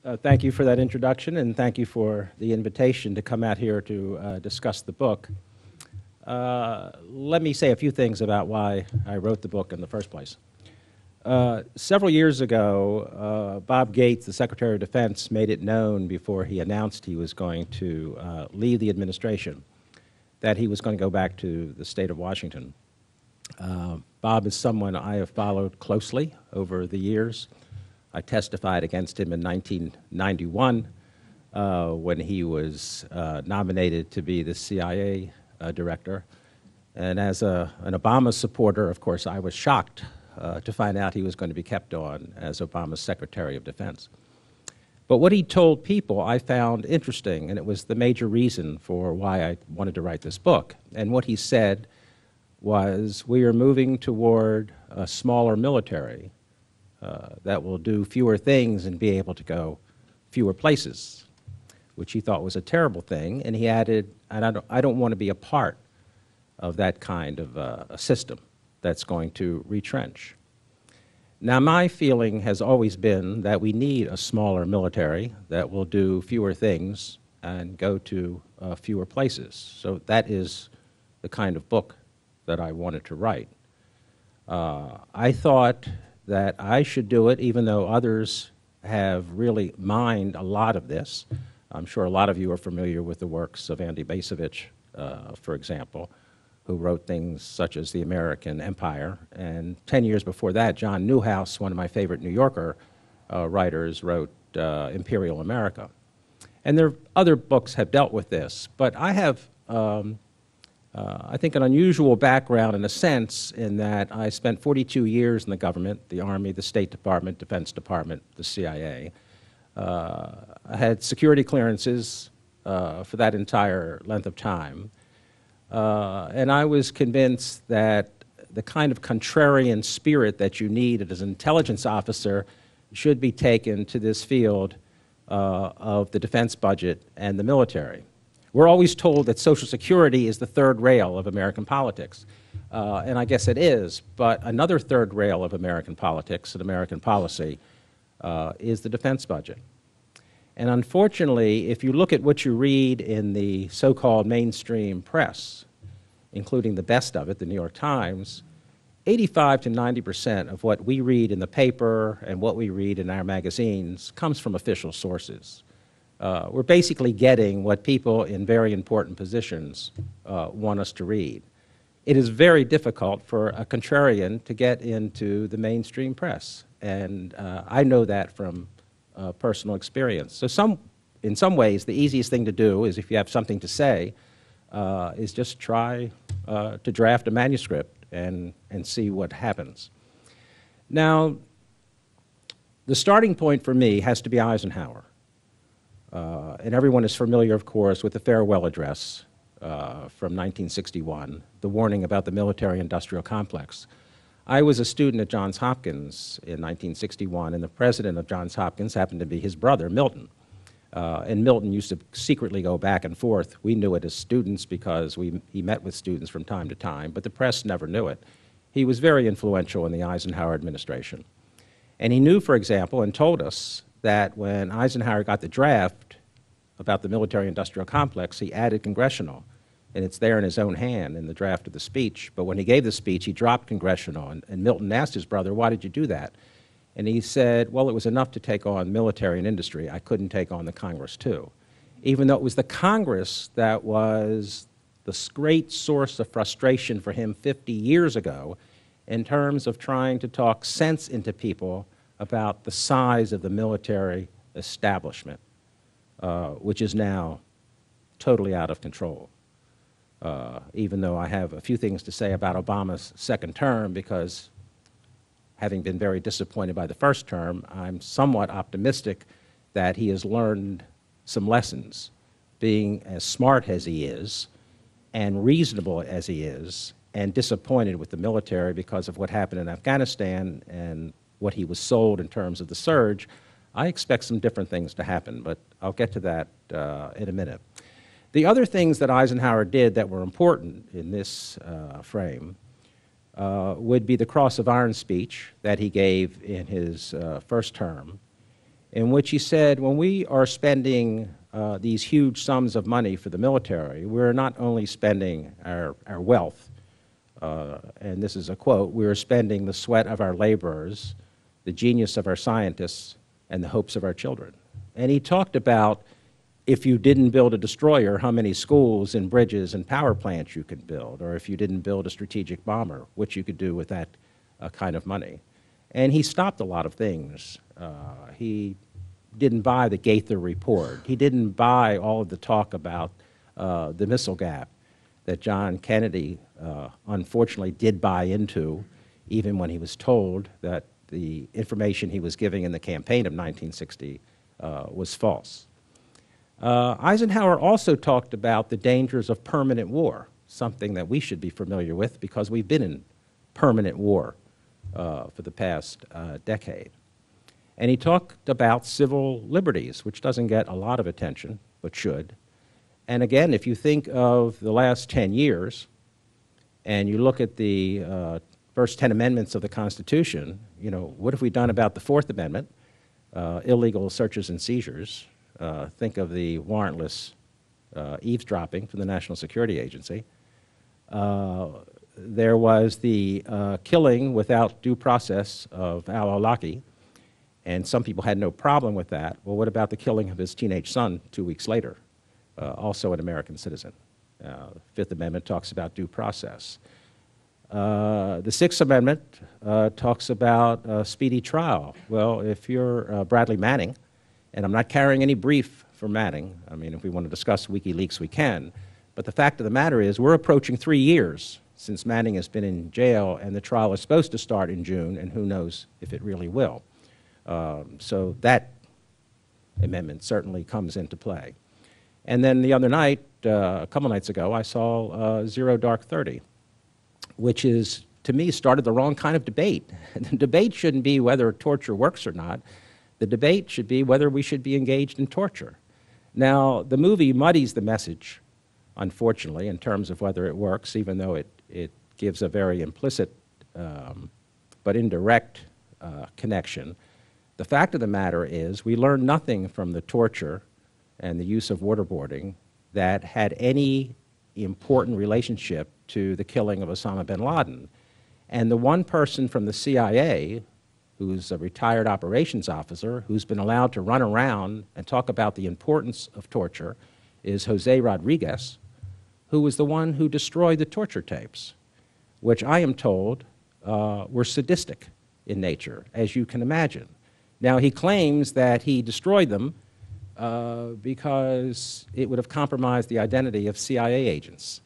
Thank you for that introduction, and thank you for the invitation to come out here to discuss the book. Let me say a few things about why I wrote the book in the first place. Several years ago, Bob Gates, the Secretary of Defense, made it known before he announced he was going to leave the administration that he was going to go back to the state of Washington. Bob is someone I have followed closely over the years. I testified against him in 1991 when he was nominated to be the CIA director. And as an Obama supporter, of course, I was shocked to find out he was going to be kept on as Obama's Secretary of Defense. But what he told people I found interesting, and it was the major reason for why I wanted to write this book. And what he said was, we are moving toward a smaller military that will do fewer things and be able to go fewer places, which he thought was a terrible thing. And he added, I don't want to be a part of that kind of a system that's going to retrench. Now, my feeling has always been that we need a smaller military that will do fewer things and go to fewer places. So that is the kind of book that I wanted to write. I thought that I should do it, even though others have really mined a lot of this. I'm sure a lot of you are familiar with the works of Andy Bacevich, for example, who wrote things such as The American Empire. And 10 years before that, John Newhouse, one of my favorite New Yorker writers, wrote Imperial America. And there other books have dealt with this, but I have I think an unusual background in a sense in that I spent 42 years in the government, the Army, the State Department, Defense Department, the CIA. I had security clearances for that entire length of time. And I was convinced that the kind of contrarian spirit that you need as an intelligence officer should be taken to this field of the defense budget and the military. We're always told that Social Security is the third rail of American politics, and I guess it is, but another third rail of American politics and American policy is the defense budget. And unfortunately, if you look at what you read in the so-called mainstream press, including the best of it, the New York Times, 85 to 90% of what we read in the paper and what we read in our magazines comes from official sources. We're basically getting what people in very important positions want us to read. It is very difficult for a contrarian to get into the mainstream press, and I know that from personal experience. So in some ways, the easiest thing to do is, if you have something to say, is just try to draft a manuscript and see what happens. Now, the starting point for me has to be Eisenhower. And everyone is familiar, of course, with the farewell address from 1961, the warning about the military-industrial complex. I was a student at Johns Hopkins in 1961, and the president of Johns Hopkins happened to be his brother, Milton. And Milton used to secretly go back and forth. We knew it as students because he met with students from time to time, but the press never knew it. He was very influential in the Eisenhower administration. And he knew, for example, and told us that when Eisenhower got the draft about the military-industrial complex, he added congressional, and it's there in his own hand in the draft of the speech. But when he gave the speech, he dropped congressional, and Milton asked his brother, why did you do that? And he said, well, it was enough to take on military and industry. I couldn't take on the Congress, too. Even though it was the Congress that was the great source of frustration for him 50 years ago in terms of trying to talk sense into people about the size of the military establishment, which is now totally out of control. Even though I have a few things to say about Obama's second term, because having been very disappointed by the first term, I'm somewhat optimistic that he has learned some lessons, being as smart as he is and reasonable as he is, and disappointed with the military because of what happened in Afghanistan and what he was sold in terms of the surge. I expect some different things to happen, but I'll get to that in a minute. The other things that Eisenhower did that were important in this frame would be the Cross of Iron speech that he gave in his first term, in which he said, when we are spending these huge sums of money for the military, we're not only spending our wealth, and this is a quote, we're spending the sweat of our laborers, the genius of our scientists, and the hopes of our children. And he talked about if you didn't build a destroyer, how many schools and bridges and power plants you could build, or if you didn't build a strategic bomber, what you could do with that kind of money. And he stopped a lot of things. He didn't buy the Gaither report. He didn't buy all of the talk about the missile gap that John Kennedy unfortunately did buy into, even when he was told that the information he was giving in the campaign of 1960 was false. Eisenhower also talked about the dangers of permanent war, something that we should be familiar with because we've been in permanent war for the past decade. And he talked about civil liberties, which doesn't get a lot of attention, but should. And again, if you think of the last 10 years, and you look at the first 10 amendments of the Constitution, you know, what have we done about the Fourth Amendment, illegal searches and seizures? Think of the warrantless eavesdropping from the National Security Agency. There was the killing without due process of al-Awlaki, and some people had no problem with that. Well, what about the killing of his teenage son 2 weeks later, also an American citizen? The Fifth Amendment talks about due process. The Sixth Amendment talks about speedy trial. Well, if you're Bradley Manning, and I'm not carrying any brief for Manning. I mean, if we want to discuss WikiLeaks, we can. But the fact of the matter is we're approaching 3 years since Manning has been in jail, and the trial is supposed to start in June, and who knows if it really will. So that amendment certainly comes into play. And then the other night, a couple nights ago, I saw Zero Dark 30, which is, to me, started the wrong kind of debate. The debate shouldn't be whether torture works or not. The debate should be whether we should be engaged in torture. Now, the movie muddies the message, unfortunately, in terms of whether it works, even though it gives a very implicit but indirect connection. The fact of the matter is we learned nothing from the torture and the use of waterboarding that had any important relationship to the killing of Osama bin Laden. And the one person from the CIA who's a retired operations officer, who's been allowed to run around and talk about the importance of torture, is Jose Rodriguez, who was the one who destroyed the torture tapes, which I am told were sadistic in nature, as you can imagine. Now, he claims that he destroyed them because it would have compromised the identity of CIA agents.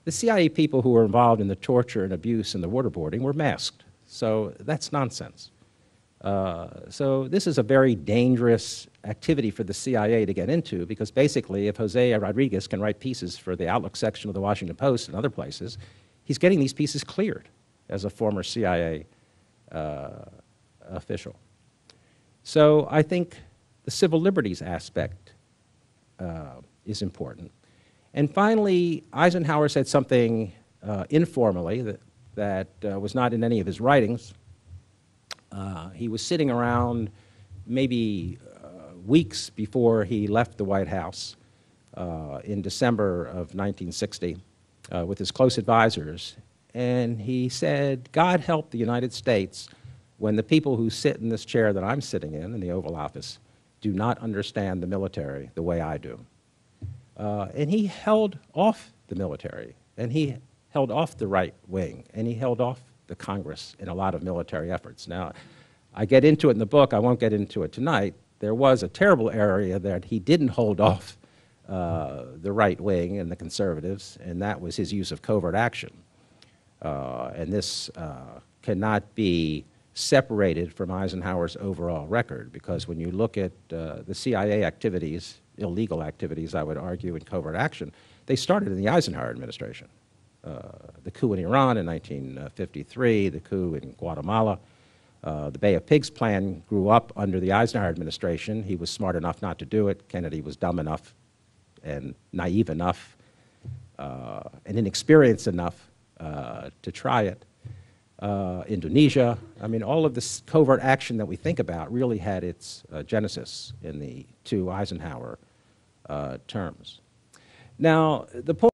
The CIA people who were involved in the torture and abuse and the waterboarding were masked, so that's nonsense. So this is a very dangerous activity for the CIA to get into because basically if Jose Rodriguez can write pieces for the Outlook section of the Washington Post and other places, he's getting these pieces cleared as a former CIA official. So I think the civil liberties aspect is important. And finally, Eisenhower said something informally that was not in any of his writings. He was sitting around maybe weeks before he left the White House in December of 1960 with his close advisors, and he said, God help the United States when the people who sit in this chair that I'm sitting in the Oval Office, do not understand the military the way I do. And he held off the military, and he held off the right wing, and he held off the Congress in a lot of military efforts. Now, I get into it in the book. I won't get into it tonight. There was a terrible area that he didn't hold off the right wing and the conservatives, and that was his use of covert action. And this cannot be separated from Eisenhower's overall record, because when you look at the CIA activities, illegal activities, I would argue, in covert action, they started in the Eisenhower administration. The coup in Iran in 1953, the coup in Guatemala, the Bay of Pigs plan grew up under the Eisenhower administration. He was smart enough not to do it. Kennedy was dumb enough and naive enough and inexperienced enough to try it. Indonesia. I mean, all of this covert action that we think about really had its genesis in the two Eisenhower terms. Now, the point